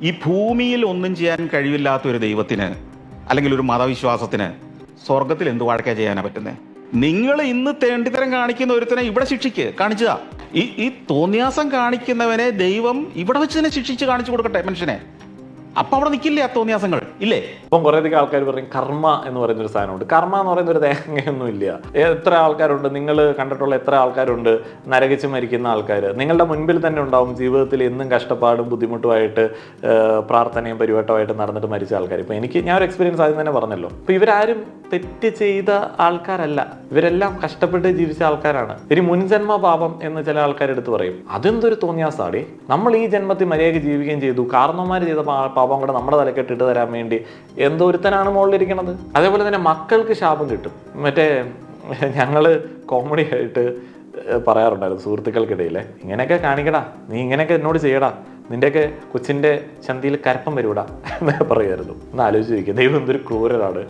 ഈ ഭൂമിയിൽ ഒന്നും ചെയ്യാൻ കഴിവില്ലാത്ത ഒരു ദൈവത്തിന് അല്ലെങ്കിൽ ഒരു മതവിശ്വാസത്തിന് സ്വർഗത്തിൽ എന്ത് വാഴക്ക ചെയ്യാനാ പറ്റുന്നത്? നിങ്ങൾ ഇന്ന് തേണ്ടിത്തരം കാണിക്കുന്ന ഒരുത്തനെ ഇവിടെ ശിക്ഷിക്ക് കാണിച്ചതാ. ഈ തോന്നിയാസം കാണിക്കുന്നവനെ ദൈവം ഇവിടെ വെച്ച് തന്നെ ശിക്ഷിച്ച് കാണിച്ചു കൊടുക്കട്ടെ മനുഷ്യനെ. അപ്പൊ അവിടെ നിൽക്കില്ലേ ആ തോന്നിയാസങ്ങൾ ഇല്ലേ? ഇപ്പം കുറേ അധികം ആൾക്കാർ പറയും കർമ്മ എന്ന് പറയുന്ന ഒരു സാധനമുണ്ട്. കർമ്മ എന്ന് പറയുന്ന ഒരു തേങ്ങയൊന്നും ഇല്ല. എത്ര ആൾക്കാരുണ്ട്, നിങ്ങൾ കണ്ടിട്ടുള്ള എത്ര ആൾക്കാരുണ്ട് നരകിച്ച് മരിക്കുന്ന ആൾക്കാർ നിങ്ങളുടെ മുൻപിൽ തന്നെ ഉണ്ടാവും. ജീവിതത്തിൽ എന്നും കഷ്ടപ്പാടും ബുദ്ധിമുട്ടുമായിട്ട് പ്രാർത്ഥനയും പരിവട്ടമായിട്ട് നടന്നിട്ട് മരിച്ച ആൾക്കാർ. ഇപ്പം ഞാൻ ഒരു എക്സ്പീരിയൻസ് ആദ്യം തന്നെ പറഞ്ഞല്ലോ. ഇപ്പം ഇവരാരും തെറ്റ് ചെയ്ത ആൾക്കാരല്ല, ഇവരെല്ലാം കഷ്ടപ്പെട്ട് ജീവിച്ച ആൾക്കാരാണ്. ഇനി മുൻജന്മ പാപം എന്ന് ചില ആൾക്കാരെടുത്ത് പറയും. അതെന്തൊരു തോന്നിയാസാടി. നമ്മൾ ഈ ജന്മത്തിൽ മര്യാദയ്ക്ക് ജീവിക്കുകയും ചെയ്തു, കാരണവന്മാർ ചെയ്ത പാപം കൂടെ നമ്മുടെ തലക്കെട്ട് ഇട്ട് തരാൻ വേണ്ടി എന്തോരുത്തനാണ് മുകളിലിരിക്കണത്. അതേപോലെ തന്നെ മക്കൾക്ക് ശാപം കിട്ടും. ഞങ്ങൾ കോമഡി ആയിട്ട് പറയാറുണ്ടായിരുന്നു സുഹൃത്തുക്കൾക്കിടയിൽ, ഇങ്ങനെയൊക്കെ കാണിക്കടാ, നീ ഇങ്ങനെയൊക്കെ എന്നോട് ചെയ്യടാ, നിന്റെയൊക്കെ കൊച്ചിൻ്റെ ചന്തിയിൽ കരപ്പം വരൂടാ എന്നൊക്കെ പറയുമായിരുന്നു. ഒന്ന് ആലോചിച്ച് ചോദിക്കുക, ദൈവം എന്തൊരു ക്രൂരനാണ്.